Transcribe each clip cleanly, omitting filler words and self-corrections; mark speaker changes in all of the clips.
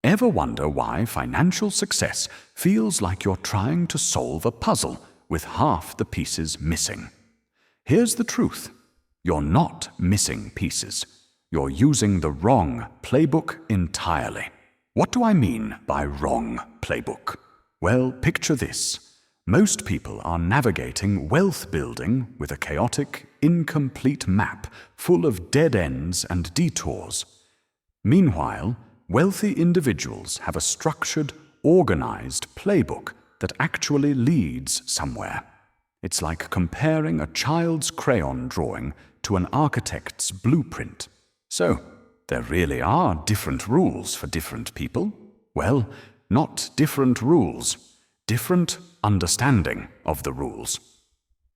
Speaker 1: Ever wonder why financial success feels like you're trying to solve a puzzle with half the pieces missing? Here's the truth. You're not missing pieces. You're using the wrong playbook entirely. What do I mean by wrong playbook? Well, picture this. Most people are navigating wealth building with a chaotic, incomplete map full of dead ends and detours. Meanwhile, wealthy individuals have a structured, organized playbook that actually leads somewhere. It's like comparing a child's crayon drawing to an architect's blueprint. So, there really are different rules for different people? Well, not different rules, different understanding of the rules.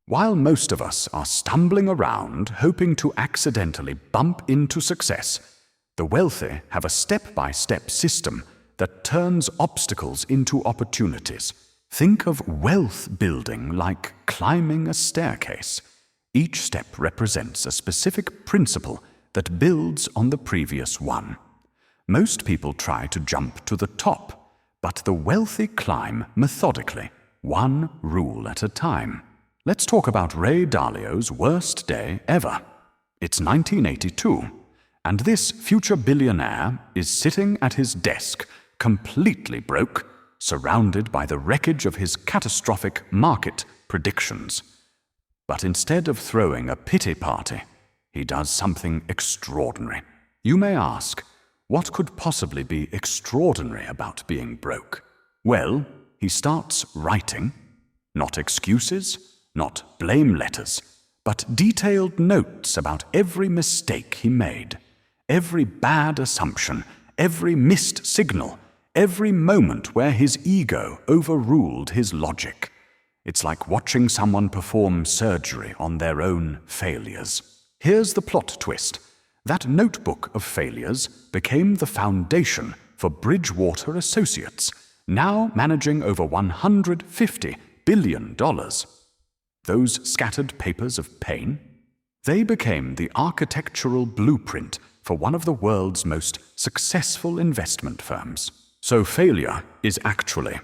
Speaker 1: While most of us are stumbling around hoping to accidentally bump into success, the wealthy have a step-by-step system that turns obstacles into opportunities. Think of wealth building like climbing a staircase. Each step represents a specific principle that builds on the previous one. Most people try to jump to the top, but the wealthy climb methodically, one rule at a time. Let's talk about Ray Dalio's worst day ever. It's 1982, and this future billionaire is sitting at his desk, completely broke, surrounded by the wreckage of his catastrophic market predictions. But instead of throwing a pity party, he does something extraordinary. You may ask, what could possibly be extraordinary about being broke? Well, he starts writing, not excuses, not blame letters, but detailed notes about every mistake he made, every bad assumption, every missed signal, every moment where his ego overruled his logic. It's like watching someone perform surgery on their own failures. Here's the plot twist. That notebook of failures became the foundation for Bridgewater Associates, now managing over $150 billion. Those scattered papers of pain? They became the architectural blueprint for one of the world's most successful investment firms. So failure is actually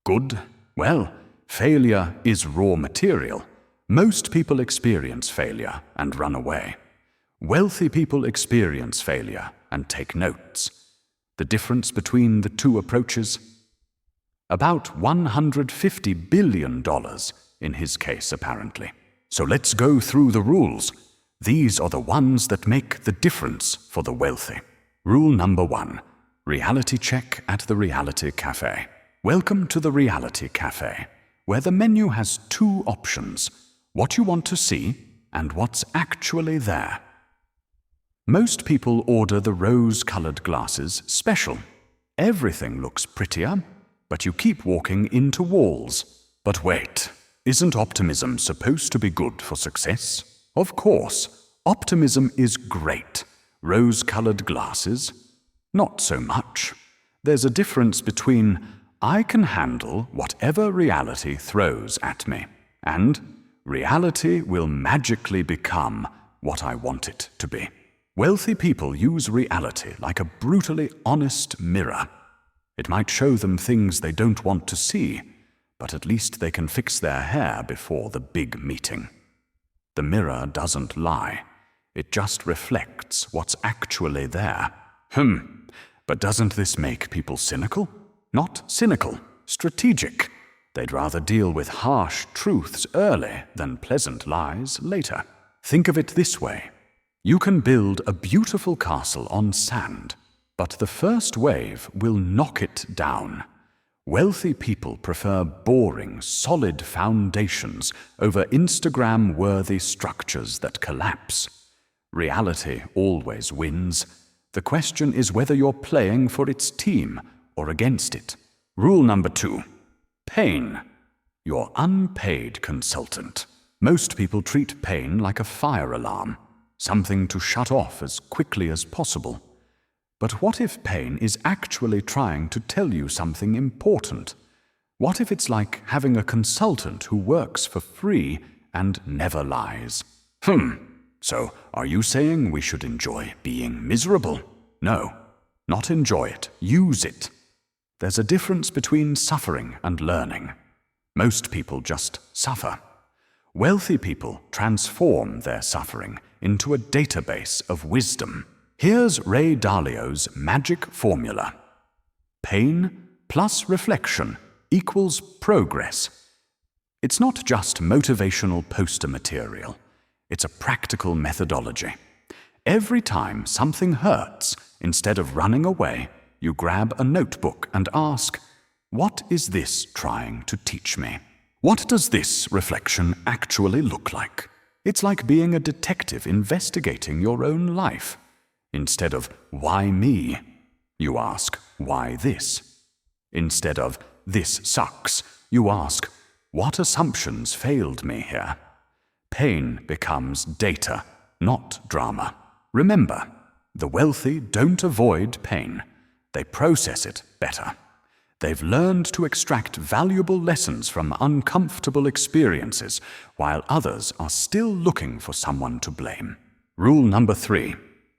Speaker 1: good? Well, failure is raw material. Most people experience failure and run away. Wealthy people experience failure and take notes. The difference between the two approaches? About $150 billion in his case, apparently. So let's go through the rules. These are the ones that make the difference for the wealthy. Rule number 1. Reality check at the Reality Cafe. Welcome to the Reality Cafe, where the menu has two options: what you want to see and what's actually there. Most people order the rose-colored glasses special. Everything looks prettier, but you keep walking into walls. But wait, isn't optimism supposed to be good for success? Of course, optimism is great. Rose-colored glasses? Not so much. There's a difference between I can handle whatever reality throws at me, and reality will magically become what I want it to be. Wealthy people use reality like a brutally honest mirror. It might show them things they don't want to see, but at least they can fix their hair before the big meeting. The mirror doesn't lie. It just reflects what's actually there. But doesn't this make people cynical? Not cynical, strategic. They'd rather deal with harsh truths early than pleasant lies later. Think of it this way. You can build a beautiful castle on sand, but the first wave will knock it down. Wealthy people prefer boring, solid foundations over Instagram-worthy structures that collapse. Reality always wins. The question is whether you're playing for its team or against it. Rule number 2. Pain. Your unpaid consultant. Most people treat pain like a fire alarm, something to shut off as quickly as possible. But what if pain is actually trying to tell you something important? What if it's like having a consultant who works for free and never lies? So are you saying we should enjoy being miserable? No. not enjoy it, use it. There's a difference between suffering and learning. Most people just suffer. Wealthy people transform their suffering into a database of wisdom. Here's Ray Dalio's magic formula. Pain plus reflection equals progress. It's not just motivational poster material. It's a practical methodology. Every time something hurts, instead of running away, you grab a notebook and ask, what is this trying to teach me? What does this reflection actually look like? It's like being a detective investigating your own life. Instead of, why me? You ask, why this? Instead of, this sucks, you ask, what assumptions failed me here? Pain becomes data, not drama. Remember, the wealthy don't avoid pain. They process it better. They've learned to extract valuable lessons from uncomfortable experiences, while others are still looking for someone to blame. Rule number 3,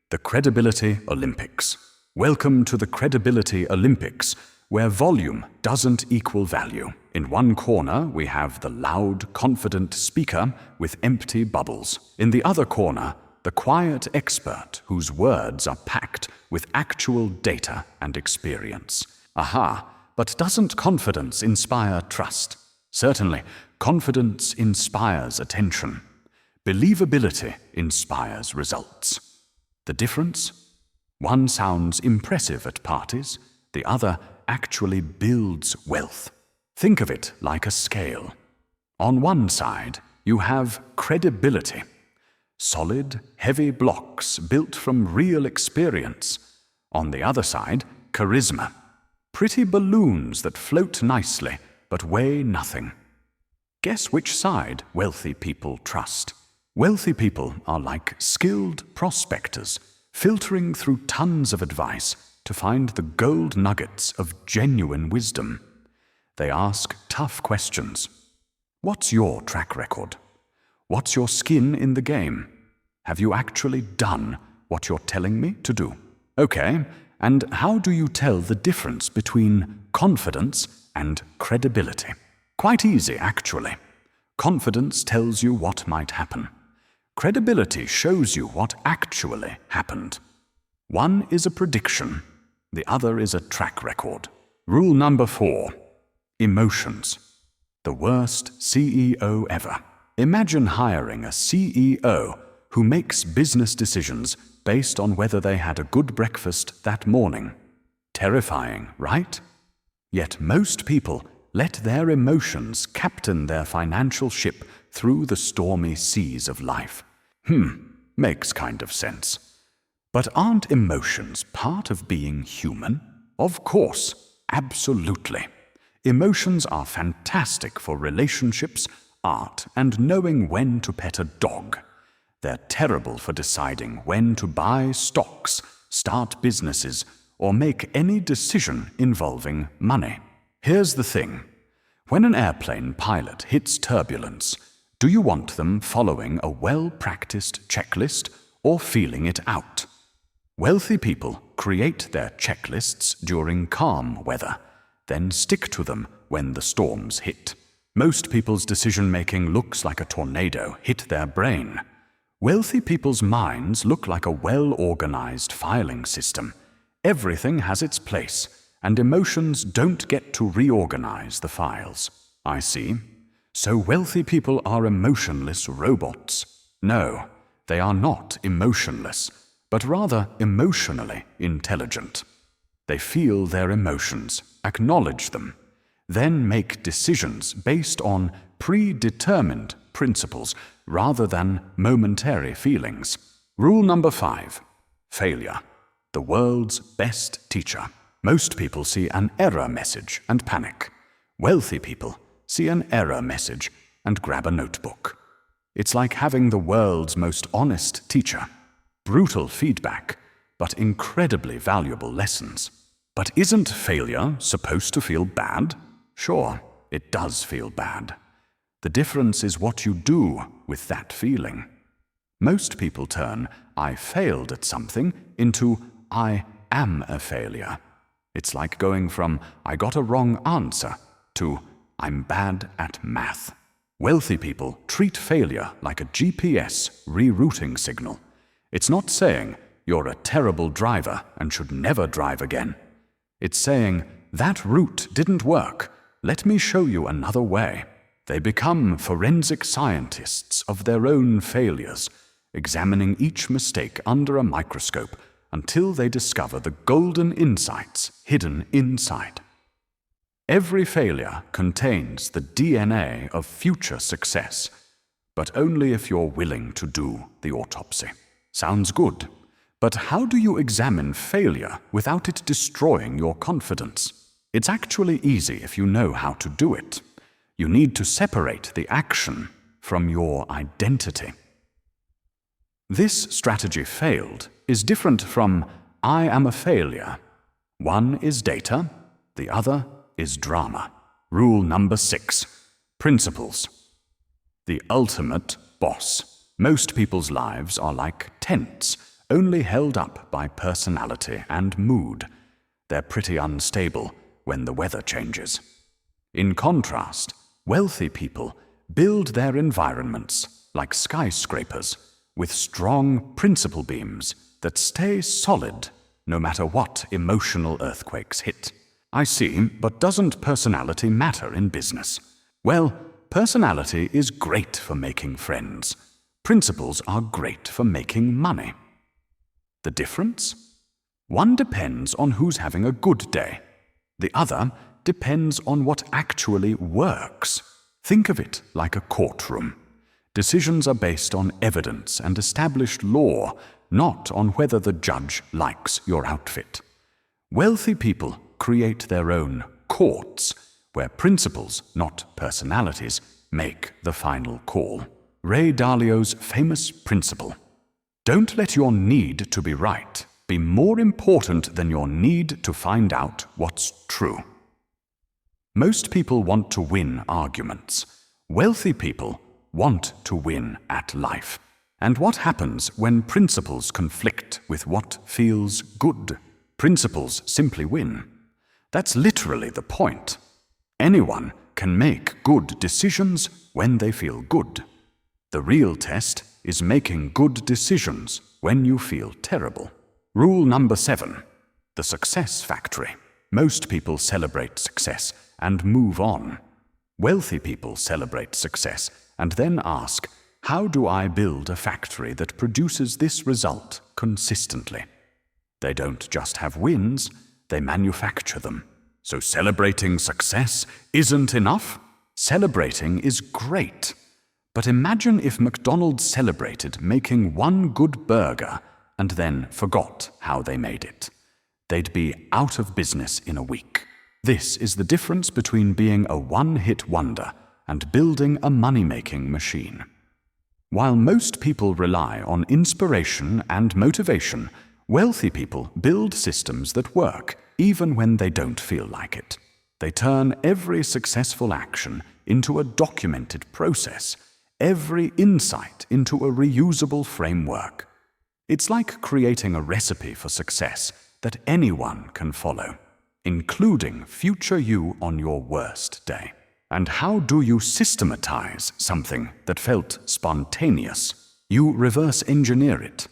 Speaker 1: the Credibility Olympics. Welcome to the Credibility Olympics, where volume doesn't equal value. In one corner, we have the loud, confident speaker with empty bubbles. In the other corner, the quiet expert whose words are packed with actual data and experience. Aha! But doesn't confidence inspire trust? Certainly, confidence inspires attention. Believability inspires results. The difference? One sounds impressive at parties, the other actually builds wealth. Think of it like a scale. On one side, you have credibility. Solid, heavy blocks built from real experience. On the other side, charisma. Pretty balloons that float nicely but weigh nothing. Guess which side wealthy people trust? Wealthy people are like skilled prospectors, filtering through tons of advice to find the gold nuggets of genuine wisdom. They ask tough questions. What's your track record? What's your skin in the game? Have you actually done what you're telling me to do? Okay, and how do you tell the difference between confidence and credibility? Quite easy, actually. Confidence tells you what might happen. Credibility shows you what actually happened. One is a prediction, the other is a track record. Rule number 4, emotions. The worst CEO ever. Imagine hiring a CEO who makes business decisions based on whether they had a good breakfast that morning. Terrifying, right? Yet most people let their emotions captain their financial ship through the stormy seas of life. Makes kind of sense. But aren't emotions part of being human? Of course, absolutely. Emotions are fantastic for relationships, art, and knowing when to pet a dog. They're terrible for deciding when to buy stocks, start businesses, or make any decision involving money. Here's the thing. When an airplane pilot hits turbulence, do you want them following a well-practiced checklist or feeling it out? Wealthy people create their checklists during calm weather, then stick to them when the storms hit. Most people's decision-making looks like a tornado hit their brain. Wealthy people's minds look like a well-organized filing system. Everything has its place, and emotions don't get to reorganize the files. I see. So wealthy people are emotionless robots. No, they are not emotionless, but rather emotionally intelligent. They feel their emotions, acknowledge them, then make decisions based on predetermined principles rather than momentary feelings. Rule number 5, failure, the world's best teacher. Most people see an error message and panic. Wealthy people see an error message and grab a notebook. It's like having the world's most honest teacher. Brutal feedback, but incredibly valuable lessons. But isn't failure supposed to feel bad? Sure, it does feel bad. The difference is what you do with that feeling. Most people turn "I failed at something" into "I am a failure. It's like going from I got a wrong answer to I'm bad at math. Wealthy people treat failure like a GPS rerouting signal. It's not saying you're a terrible driver and should never drive again. It's saying that route didn't work. Let me show you another way. They become forensic scientists of their own failures, examining each mistake under a microscope until they discover the golden insights hidden inside. Every failure contains the DNA of future success, but only if you're willing to do the autopsy. Sounds good, but how do you examine failure without it destroying your confidence? It's actually easy if you know how to do it. You need to separate the action from your identity. This strategy failed is different from I am a failure. One is data, the other is drama. Rule number 6. Principles. The ultimate boss. Most people's lives are like tents, only held up by personality and mood. They're pretty unstable when the weather changes. In contrast, wealthy people build their environments like skyscrapers with strong principle beams that stay solid no matter what emotional earthquakes hit. I see, but doesn't personality matter in business? Well, personality is great for making friends. Principles are great for making money. The difference? One depends on who's having a good day. The other depends on what actually works. Think of it like a courtroom. Decisions are based on evidence and established law, not on whether the judge likes your outfit. Wealthy people create their own courts, where principles, not personalities, make the final call. Ray Dalio's famous principle: don't let your need to be right be more important than your need to find out what's true. Most people want to win arguments. Wealthy people want to win at life. And what happens when principles conflict with what feels good? Principles simply win. That's literally the point. Anyone can make good decisions when they feel good. The real test is making good decisions when you feel terrible. Rule number 7. The success factory. Most people celebrate success and move on. Wealthy people celebrate success and then ask, how do I build a factory that produces this result consistently? They don't just have wins, they manufacture them. So celebrating success isn't enough? Celebrating is great. But imagine if McDonald's celebrated making one good burger and then forgot how they made it. They'd be out of business in a week. This is the difference between being a one-hit wonder and building a money-making machine. While most people rely on inspiration and motivation, wealthy people build systems that work even when they don't feel like it. They turn every successful action into a documented process, every insight into a reusable framework. It's like creating a recipe for success that anyone can follow, including future you on your worst day. And how do you systematize something that felt spontaneous? You reverse engineer it.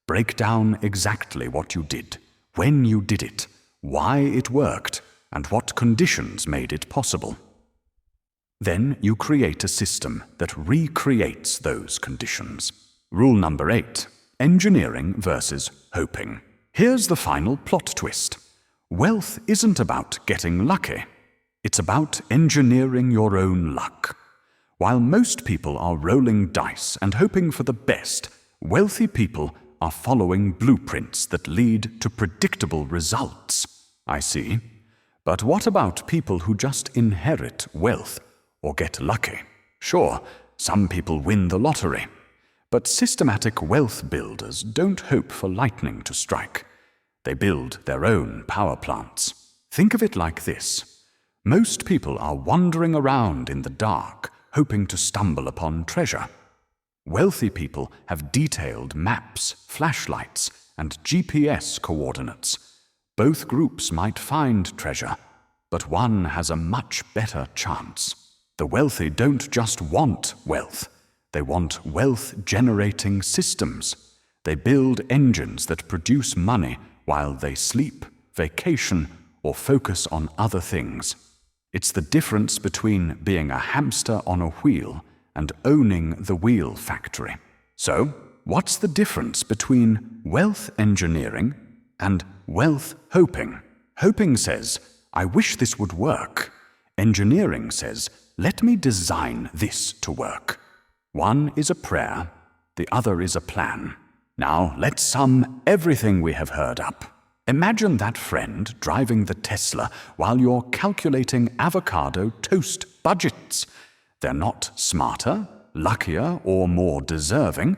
Speaker 1: Break down exactly what you did, when you did it, why it worked, and what conditions made it possible. Then you create a system that recreates those conditions. Rule number 8. Engineering versus hoping. Here's the final plot twist. Wealth isn't about getting lucky. It's about engineering your own luck. While most people are rolling dice and hoping for the best, wealthy people are following blueprints that lead to predictable results. I see. But what about people who just inherit wealth or get lucky? Sure, some people win the lottery. But systematic wealth builders don't hope for lightning to strike. They build their own power plants. Think of it like this. Most people are wandering around in the dark, hoping to stumble upon treasure. Wealthy people have detailed maps, flashlights, and GPS coordinates. Both groups might find treasure, but one has a much better chance. The wealthy don't just want wealth. They want wealth-generating systems. They build engines that produce money while they sleep, vacation, or focus on other things. It's the difference between being a hamster on a wheel and owning the wheel factory. So, what's the difference between wealth engineering and wealth hoping? Hoping says, I wish this would work. Engineering says, let me design this to work. One is a prayer, the other is a plan. Now let's sum everything we have heard up. Imagine that friend driving the Tesla while you're calculating avocado toast budgets. They're not smarter, luckier, or more deserving.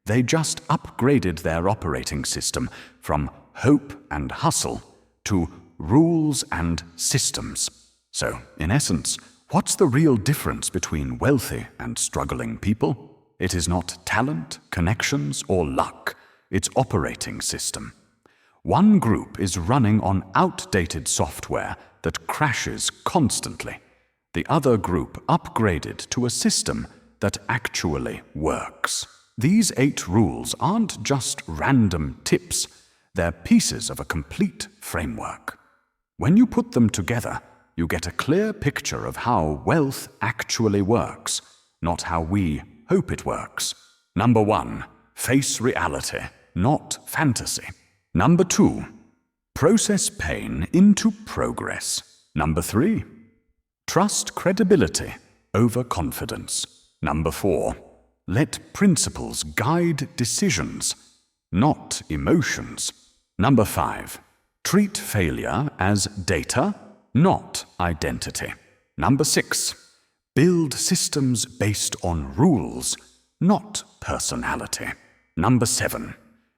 Speaker 1: They just upgraded their operating system from hope and hustle to rules and systems. So, in essence, what's the real difference between wealthy and struggling people? It is not talent, connections, or luck. It's operating system. One group is running on outdated software that crashes constantly. The other group upgraded to a system that actually works. These 8 rules aren't just random tips. They're pieces of a complete framework. When you put them together, you get a clear picture of how wealth actually works, not how we hope it works. Number 1, face reality, not fantasy. Number 2, process pain into progress. Number 3, trust credibility over confidence. Number 4, let principles guide decisions, not emotions. Number 5, treat failure as data, not identity. Number 6, build systems based on rules, not personality. Number 7,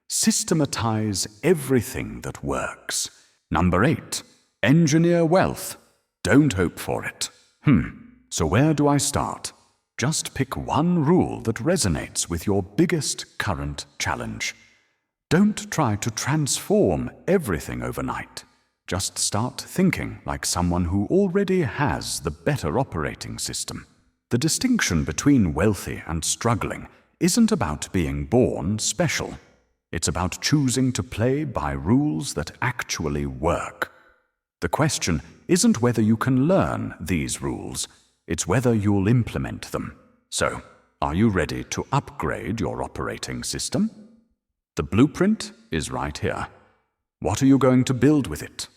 Speaker 1: systematize everything that works. Number 8, engineer wealth. Don't hope for it. So where do I start? Just pick one rule that resonates with your biggest current challenge. Don't try to transform everything overnight. Just start thinking like someone who already has the better operating system. The distinction between wealthy and struggling isn't about being born special. It's about choosing to play by rules that actually work. The question isn't whether you can learn these rules, it's whether you'll implement them. So, are you ready to upgrade your operating system? The blueprint is right here. What are you going to build with it?